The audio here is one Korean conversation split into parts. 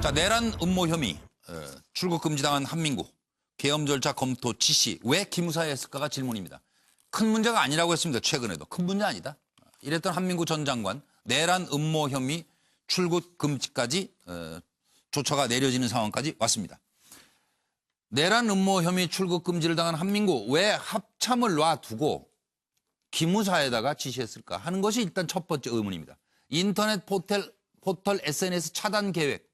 자, 내란 음모 혐의, 출국 금지당한 한민구, 계엄 절차 검토 지시, 왜 기무사에 했을까가 질문입니다. 큰 문제가 아니라고 했습니다. 최근에도. 큰 문제 아니다. 이랬던 한민구 전 장관, 내란 음모 혐의 출국 금지까지 조처가 내려지는 상황까지 왔습니다. 내란 음모 혐의 출국 금지를 당한 한민구, 왜 합참을 놔두고 기무사에다가 지시했을까 하는 것이 일단 첫 번째 의문입니다. 인터넷 포털 SNS 차단 계획.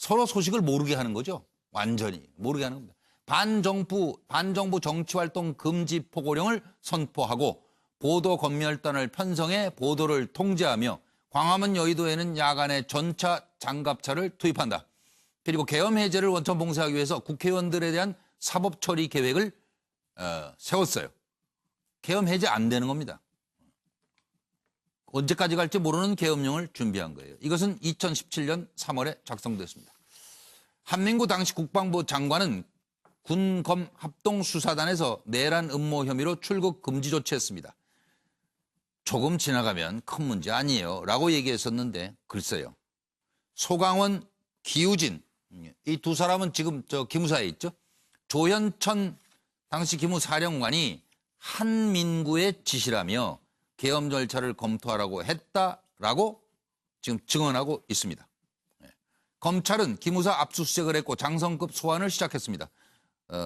서로 소식을 모르게 하는 거죠. 완전히 모르게 하는 겁니다. 반정부 정치활동 금지 포고령을 선포하고 보도 검열단을 편성해 보도를 통제하며 광화문 여의도에는 야간에 전차 장갑차를 투입한다. 그리고 계엄 해제를 원천 봉쇄하기 위해서 국회의원들에 대한 사법 처리 계획을 세웠어요. 계엄 해제 안 되는 겁니다. 언제까지 갈지 모르는 계엄령을 준비한 거예요. 이것은 2017년 3월에 작성됐습니다. 한민구 당시 국방부 장관은 군검 합동수사단에서 내란 음모 혐의로 출국 금지 조치했습니다. 조금 지나가면 큰 문제 아니에요 라고 얘기했었는데 글쎄요. 소강원, 기우진 이 두 사람은 지금 기무사에 있죠. 조현천 당시 기무사령관이 한민구의 지시라며 계엄 절차를 검토하라고 했다라고 지금 증언하고 있습니다. 검찰은 기무사 압수수색을 했고 장성급 소환을 시작했습니다.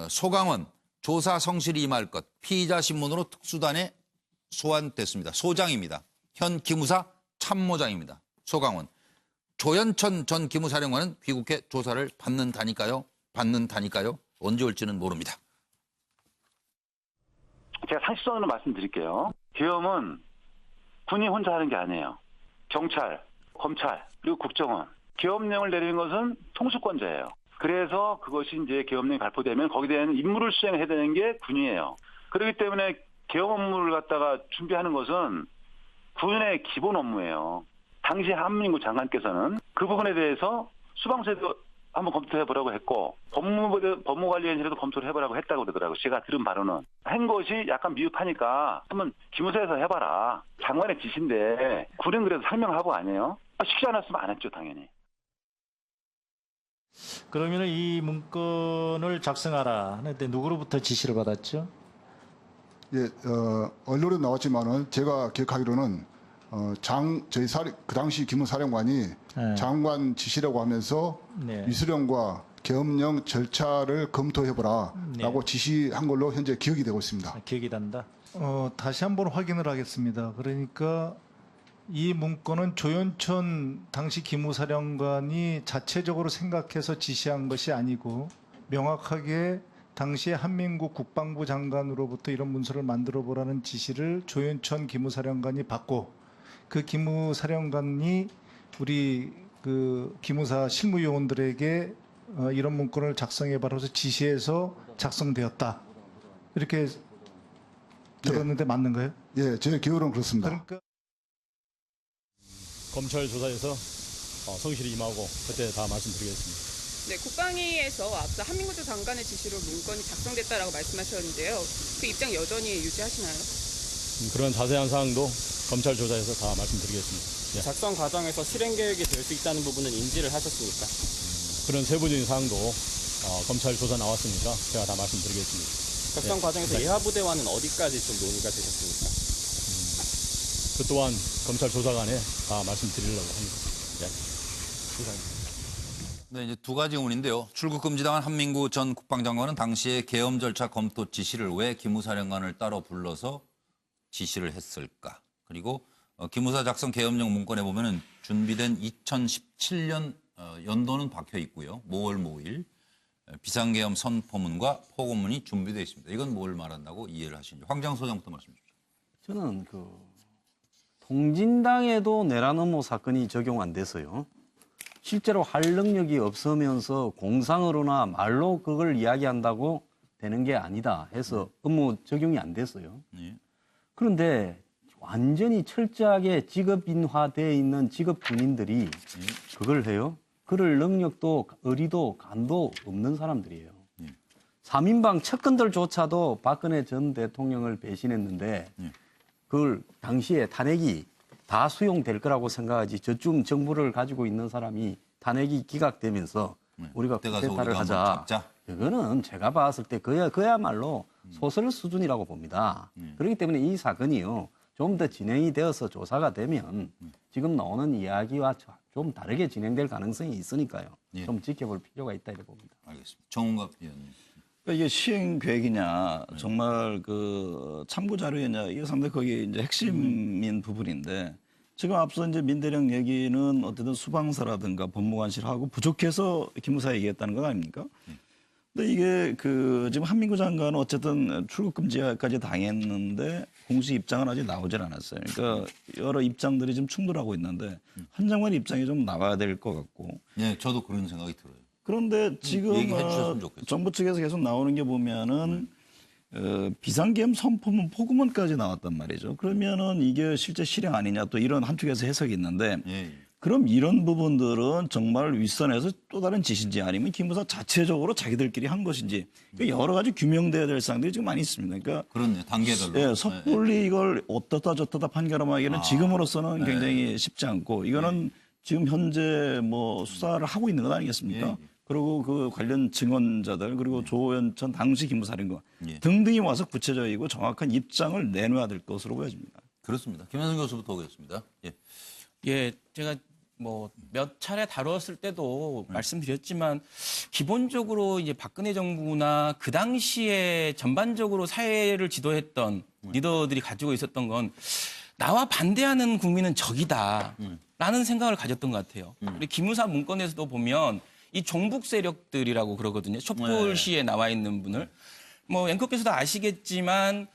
소강원 조사 성실히 임할 것 피의자 신문으로 특수단에 소환됐습니다. 소장입니다. 현 기무사 참모장입니다. 소강원. 조현천 전 기무사령관은 귀국해 조사를 받는다니까요. 언제 올지는 모릅니다. 제가 상식적으로 말씀드릴게요. 계엄은 군이 혼자 하는 게 아니에요. 경찰, 검찰, 그리고 국정원. 계엄령을 내리는 것은 통수권자예요. 그래서 그것이 이제 계엄령이 발표되면 거기에 대한 임무를 수행해야 되는 게 군이에요. 그렇기 때문에 계엄 업무를 갖다가 준비하는 것은 군의 기본 업무예요. 당시 한민구 장관께서는 그 부분에 대해서 수방서에도 한번 검토해보라고 했고 법무관리위원회에도 검토를 해보라고 했다고 그러더라고요. 제가 들은 바로는. 한 것이 약간 미흡하니까 한번 기무사에서 해봐라. 장관의 지시인데 군은 그래서 상명하고 아니에요? 쉽지 않았으면 안 했죠, 당연히. 그러면 이 문건을 작성하라 하는데 누구로부터 지시를 받았죠? 예, 언론에 나왔지만은 제가 기억하기로는 그 당시 기무사령관이 네. 장관 지시라고 하면서 네. 위수령과 계엄령 절차를 검토해보라라고 네. 지시한 걸로 현재 기억이 되고 있습니다. 기억이 난다. 다시 한번 확인을 하겠습니다. 그러니까 이 문건은 조현천 당시 기무사령관이 자체적으로 생각해서 지시한 것이 아니고 명확하게 당시에 한민구 국방부 장관으로부터 이런 문서를 만들어 보라는 지시를 조현천 기무사령관이 받고 그 기무사령관이 우리 그 기무사 실무요원들에게 이런 문건을 작성해 봐라서 지시해서 작성되었다. 이렇게 들었는데 맞는가요? 예, 제 기억으로는 그렇습니다. 그러니까 검찰 조사에서 성실히 임하고 그때 다 말씀드리겠습니다. 네, 국방위에서 앞서 한민구 전 장관의 지시로 문건이 작성됐다라고 말씀하셨는데요. 그 입장 여전히 유지하시나요? 그런 자세한 사항도 검찰 조사에서 다 말씀드리겠습니다. 예. 작성 과정에서 실행 계획이 될 수 있다는 부분은 인지를 하셨습니까? 그런 세부적인 사항도 검찰 조사 나왔으니까 제가 다 말씀드리겠습니다. 작성 과정에서 예하부대와는 어디까지 좀 논의가 되셨습니까? 그 또한 검찰 조사관에 다 말씀드리려고 합니다. 예. 이상입니다. 네, 이제 두 가지 의문인데요. 출국 금지당한 한민구 전 국방장관은 당시에 계엄 절차 검토 지시를 왜 기무사령관을 따로 불러서 지시를 했을까? 그리고 기무사 작성 계엄령 문건에 보면은 준비된 2017년 연도는 박혀 있고요. 모월 모일 비상계엄 선포문과 포고문이 준비되어 있습니다. 이건 뭘 말한다고 이해를 하시는지. 황장 소장부터 말씀 주십시오. 저는 통진당에도 내란 음모 사건이 적용 안 돼서요. 실제로 할 능력이 없으면서 공상으로나 말로 그걸 이야기한다고 되는 게 아니다 해서 업무 적용이 안 됐어요. 네. 그런데 완전히 철저하게 직업인화되어 있는 직업 군인들이 그걸 해요? 그럴 능력도 의리도 간도 없는 사람들이에요. 3인방 측근들조차도 박근혜 전 대통령을 배신했는데 그걸 당시에 탄핵이 다 수용될 거라고 생각하지 저쯤 정부를 가지고 있는 사람이 탄핵이 기각되면서 우리가 그때 가서 쿠데타를 우리가 하자. 한번 잡자. 그거는 제가 봤을 때 그야말로 소설 수준이라고 봅니다. 그렇기 때문에 이 사건이요. 좀 더 진행이 되어서 조사가 되면 지금 나오는 이야기와 좀 다르게 진행될 가능성이 있으니까요. 예. 좀 지켜볼 필요가 있다 이렇게 봅니다. 알겠습니다. 정은갑 의원님. 그러니까 이게 시행 계획이냐, 정말 그 참고 자료였냐, 이게 상당히 거기 이제 핵심인 부분인데, 지금 앞서 이제 민대령 얘기는 어쨌든 수방사라든가 법무관실하고 부족해서 기무사 얘기했다는 건 아닙니까? 근데 이게 그 지금 한민구 장관은 어쨌든 출국 금지까지 당했는데 공식 입장은 아직 나오질 않았어요. 그러니까 여러 입장들이 지금 충돌하고 있는데 한 장관 입장이 좀 나와야 될 것 같고. 예, 저도 그런 생각이 들어요. 그런데 지금 얘기해 주셨으면 좋겠어요. 정부 측에서 계속 나오는 게 보면은 비상계엄 선포문 포고문까지 나왔단 말이죠. 그러면은 이게 실제 실행 아니냐 또 이런 한쪽에서 해석이 있는데 예. 그럼 이런 부분들은 정말 윗선에서 또 다른 지시인지 아니면 기무사 자체적으로 자기들끼리 한 것인지 그러니까 여러 가지 규명돼야 될 사항들이 지금 많이 있습니다. 그러니까 그렇네, 단계별로. 예, 섣불리 이걸 어떻다 저떻다 판결하기는 지금으로서는 굉장히 쉽지 않고 이거는 지금 현재 뭐 수사를 하고 있는 것 아니겠습니까? 그리고 그 관련 증언자들 그리고 조현천 당시 기무사령관 등등이 와서 구체적이고 정확한 입장을 내놔야 될 것으로 보여집니다. 그렇습니다. 김현성 교수부터 오겠습니다. 예. 예, 제가 뭐 몇 차례 다뤘을 때도 말씀드렸지만 기본적으로 이제 박근혜 정부나 그 당시에 전반적으로 사회를 지도했던 리더들이 가지고 있었던 건 나와 반대하는 국민은 적이다라는 생각을 가졌던 것 같아요. 그리고 기무사 문건에서도 보면 이 종북 세력들이라고 그러거든요. 촛불시에 나와 있는 분을. 뭐 앵커께서도 아시겠지만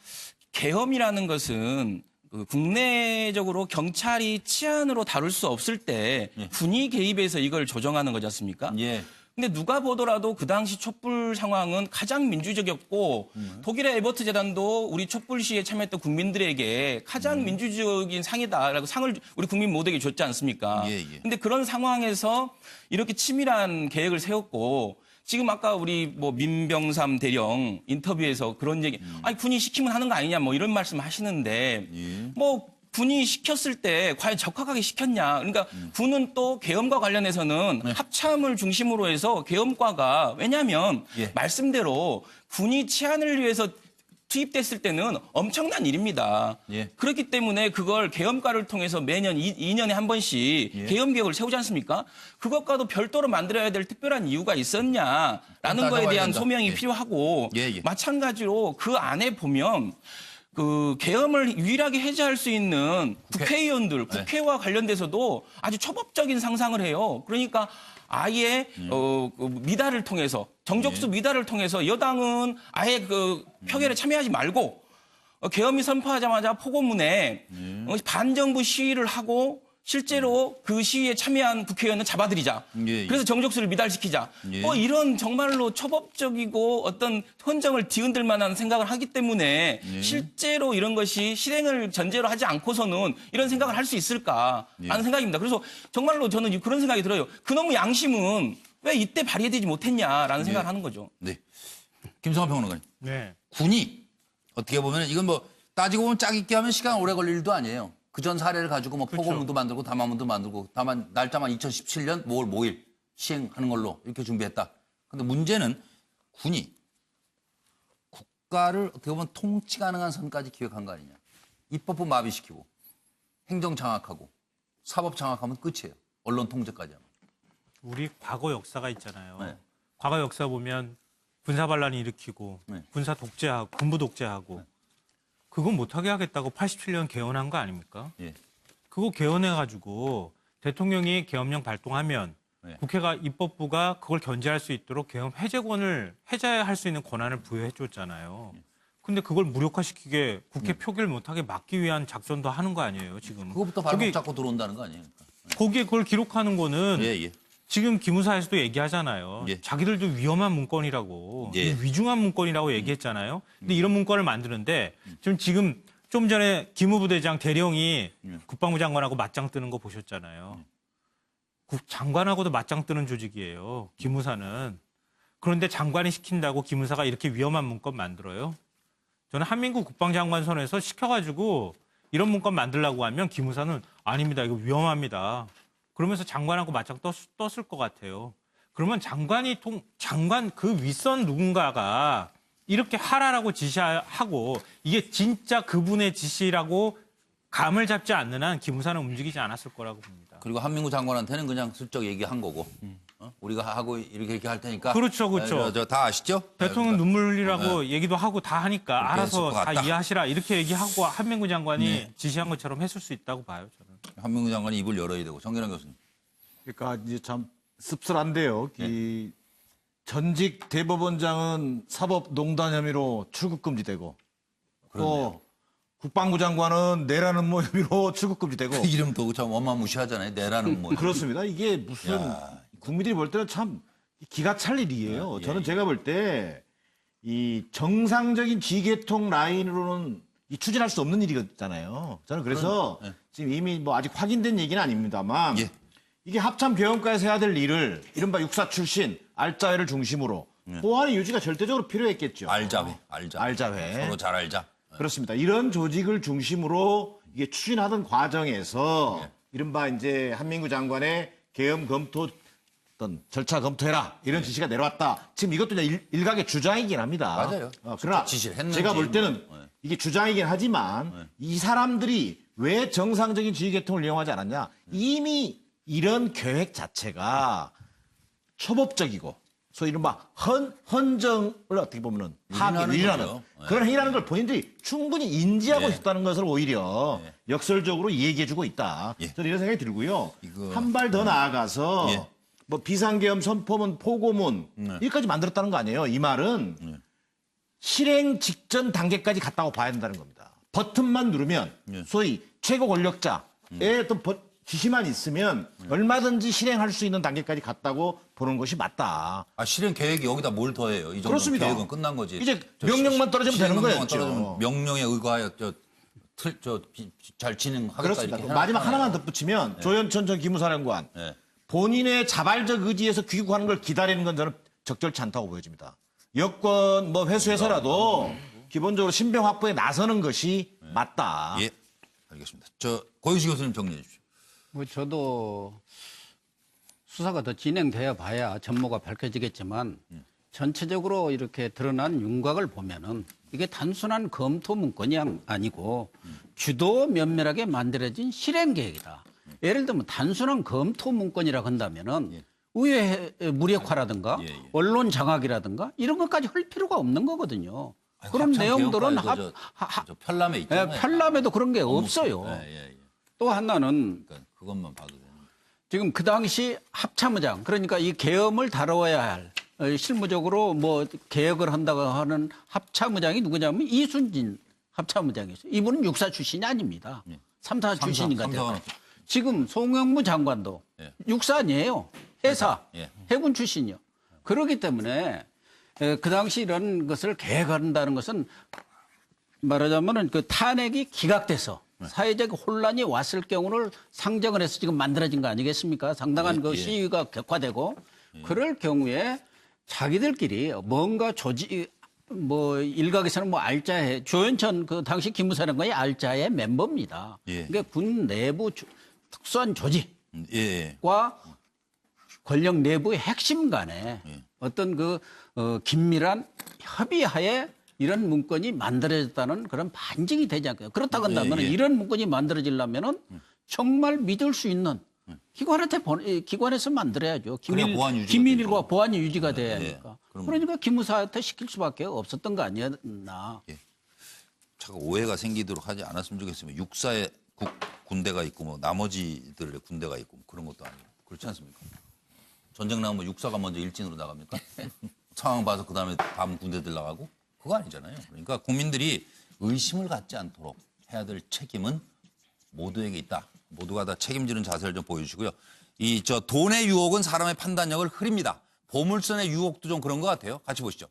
계엄이라는 것은 그 국내적으로 경찰이 치안으로 다룰 수 없을 때 군이 개입해서 이걸 조정하는 거지 않습니까? 예. 근데 누가 보더라도 그 당시 촛불 상황은 가장 민주적이었고 독일의 에버트 재단도 우리 촛불 시위에 참여했던 국민들에게 가장 민주적인 상이다라고 상을 우리 국민 모두에게 줬지 않습니까? 근데 그런 상황에서 이렇게 치밀한 계획을 세웠고 지금 아까 우리 뭐 민병삼 대령 인터뷰에서 그런 얘기, 아니 군이 시키면 하는 거 아니냐 뭐 이런 말씀 하시는데 뭐 군이 시켰을 때 과연 적합하게 시켰냐. 그러니까 군은 또 계엄과 관련해서는 합참을 중심으로 해서 계엄과가 왜냐하면 말씀대로 군이 치안을 위해서 투입됐을 때는 엄청난 일입니다. 그렇기 때문에 그걸 계엄과를 통해서 매년 2년에 한 번씩 계엄 계획을 세우지 않습니까? 그것과도 별도로 만들어야 될 특별한 이유가 있었냐라는 거에 대한 소명이 필요하고 마찬가지로 그 안에 보면 그 계엄을 유일하게 해제할 수 있는 국회의원들, 국회와 관련돼서도 아주 초법적인 상상을 해요. 그러니까 아예 미달을 통해서 정적수 미달을 통해서 여당은 아예 그 표결에 참여하지 말고 계엄이 선포하자마자 포고문에 반정부 시위를 하고 실제로 그 시위에 참여한 국회의원은 잡아들이자. 그래서 정적수를 미달시키자. 이런 정말로 초법적이고 어떤 헌정을 뒤흔들 만한 생각을 하기 때문에 실제로 이런 것이 실행을 전제로 하지 않고서는 이런 생각을 할 수 있을까라는 생각입니다. 그래서 정말로 저는 그런 생각이 들어요. 그놈의 양심은 왜 이때 발휘되지 못했냐라는 생각을 하는 거죠. 네. 김성환 평론가님. 네. 군이 어떻게 보면 이건 뭐 따지고 보면 짝 있게 하면 시간 오래 걸릴 일도 아니에요. 그전 사례를 가지고 뭐 포고문도 만들고 담화문도 만들고 다만 날짜만 2017년 5월 5일 시행하는 걸로 이렇게 준비했다. 근데 문제는 군이 국가를 어떻게 보면 통치 가능한 선까지 기획한 거 아니냐. 입법부 마비시키고 행정 장악하고 사법 장악하면 끝이에요. 언론 통제까지 하면. 우리 과거 역사가 있잖아요. 네. 과거 역사 보면 군사 반란 일으키고 군사 독재하고 군부 독재하고 그거 못하게 하겠다고 87년 개헌한 거 아닙니까? 그거 개헌해가지고 대통령이 계엄령 발동하면 국회가 입법부가 그걸 견제할 수 있도록 계엄 해제권을 해제할 수 있는 권한을 부여해줬잖아요. 근데 그걸 무력화시키게 국회 표결 못하게 막기 위한 작전도 하는 거 아니에요, 지금. 그거부터 발목 잡고 들어온다는 거 아니에요? 거기에 그걸 기록하는 거는 지금 기무사에서도 얘기하잖아요. 자기들도 위험한 문건이라고, 위중한 문건이라고 얘기했잖아요. 근데 이런 문건을 만드는데 지금 좀 전에 기무부대장 대령이 국방부 장관하고 맞짱 뜨는 거 보셨잖아요. 장관하고도 맞짱 뜨는 조직이에요, 기무사는. 그런데 장관이 시킨다고 기무사가 이렇게 위험한 문건 만들어요? 저는 한민구 국방장관 선에서 시켜가지고 이런 문건 만들려고 하면 기무사는 아닙니다, 이거 위험합니다. 그러면서 장관하고 맞짱 떴을 것 같아요. 그러면 장관 그 윗선 누군가가 이렇게 하라라고 지시하고 이게 진짜 그분의 지시라고 감을 잡지 않는 한 기무사는 움직이지 않았을 거라고 봅니다. 그리고 한민구 장관한테는 그냥 슬쩍 얘기한 거고 우리가 하고 이렇게 할 테니까 그렇죠. 다 아시죠? 대통령 눈물 흘리라고 얘기도 하고 다 하니까 알아서 다 이해하시라 이렇게 얘기하고 한민구 장관이 지시한 것처럼 했을 수 있다고 봐요. 저는. 한민구 장관이 입을 열어야 되고 정기란 교수님. 그러니까 이제 참 씁쓸한데요. 이 전직 대법원장은 사법농단 혐의로 출국 금지되고 또 국방부 장관은 내라는 뭐 혐의로 출국 금지되고 그 이름도 참 어마무시하잖아요. 내라는 뭐. 그렇습니다. 이게 무슨 국민들이 볼 때는 참 기가 찰 일이에요. 저는 제가 볼 때 이 정상적인 지계통 라인으로는 추진할 수 없는 일이잖아요. 저는 그래서 지금 이미 뭐 아직 확인된 얘기는 아닙니다만 이게 합참 개헌과에서 해야 될 일을 이른바 육사 출신 알짜회를 중심으로 보안의 유지가 절대적으로 필요했겠죠. 알짜회. 서로 잘 알자. 그렇습니다. 이런 조직을 중심으로 이게 추진하던 과정에서 이른바 이제 한민구 장관의 계엄 검토 어떤 절차 검토해라 이런 지시가 내려왔다. 지금 이것도 이제 일각의 주장이긴 합니다. 맞아요. 그러나 지시를 했는지. 제가 볼 때는 이게 주장이긴 하지만 이 사람들이 왜 정상적인 지휘계통을 이용하지 않았냐. 이미 이런 계획 자체가 초법적이고 소위 이른바 헌정을 어떻게 보면은 위반하는 그런 행위라는 걸 본인들이 충분히 인지하고 있다는 것을 오히려 역설적으로 얘기해주고 있다. 저는 이런 생각이 들고요. 한 발 더 나아가서 뭐 비상계엄 선포문, 포고문 여기까지 만들었다는 거 아니에요. 이 말은 실행 직전 단계까지 갔다고 봐야 된다는 겁니다. 버튼만 누르면 소위 최고 권력자의 어떤 지시만 있으면 얼마든지 실행할 수 있는 단계까지 갔다고 보는 것이 맞다. 실행 계획이 여기다 뭘 더해요? 이 정도 그렇습니다. 계획은 끝난 거지. 이제 명령만 떨어지면 되는 거예요. 명령에 의거하여 잘 진행하겠다. 그렇습니다. 이렇게 마지막 하나만 덧붙이면 조현천 전 기무사령관 본인의 자발적 의지에서 귀국하는 걸 기다리는 건 저는 적절치 않다고 보여집니다. 여권 뭐 회수해서라도 기본적으로 신병 확보에 나서는 것이 맞다. 예, 알겠습니다. 고유식 교수님 정리해 주십시오. 뭐 저도 수사가 더 진행돼야 봐야 전모가 밝혀지겠지만 전체적으로 이렇게 드러난 윤곽을 보면은 이게 단순한 검토 문건이 아니고 주도 면밀하게 만들어진 실행 계획이다. 예를 들면 단순한 검토 문건이라고 한다면은 의회 무력화라든가 언론 장악이라든가 이런 것까지 할 필요가 없는 거거든요. 그런 내용들은 편람에 있잖아요. 편람에도 그런 게 없어요. 또 하나는 그것만 봐도 되는. 지금 그 당시 합참의장 그러니까 이 계엄을 다뤄야 할 실무적으로 뭐 개혁을 한다고 하는 합참의장이 누구냐면 이순진 합참의장이었어요. 이분은 육사 출신이 아닙니다. 삼사 출신인 것 같아요. 지금 송영무 장관도 육사 아니에요. 해사, 해군 출신이요. 그렇기 때문에 그 당시 이런 것을 계획한다는 것은 말하자면 그 탄핵이 기각돼서 사회적 혼란이 왔을 경우를 상정을 해서 지금 만들어진 거 아니겠습니까? 상당한 그 시위가 격화되고 그럴 경우에 자기들끼리 뭔가 뭐 일각에서는 뭐 알짜의 조현천 그 당시 기무사령관이 알짜의 멤버입니다. 그러니까 군 내부 특수한 조직과 권력 내부의 핵심 간에 어떤 그 긴밀한 협의하에 이런 문건이 만들어졌다는 그런 반증이 되지 않고요. 그렇다고 한다면 이런 문건이 만들어지려면은 정말 믿을 수 있는 기관에서 만들어야죠. 기밀과 보안이 유지가 돼야 하니까. 그러니까 기무사한테 시킬 수밖에 없었던 거 아니었나. 잠깐 오해가 생기도록 하지 않았으면 좋겠습니다. 육사에 군대가 있고 뭐 나머지들의 군대가 있고 뭐 그런 것도 아니고 그렇지 않습니까? 전쟁 나면 육사가 먼저 일진으로 나갑니까? 상황 봐서 그다음에 다음 군대들 나가고 그거 아니잖아요. 그러니까 국민들이 의심을 갖지 않도록 해야 될 책임은 모두에게 있다. 모두가 다 책임지는 자세를 좀 보여주시고요. 돈의 유혹은 사람의 판단력을 흐립니다. 보물선의 유혹도 좀 그런 것 같아요. 같이 보시죠.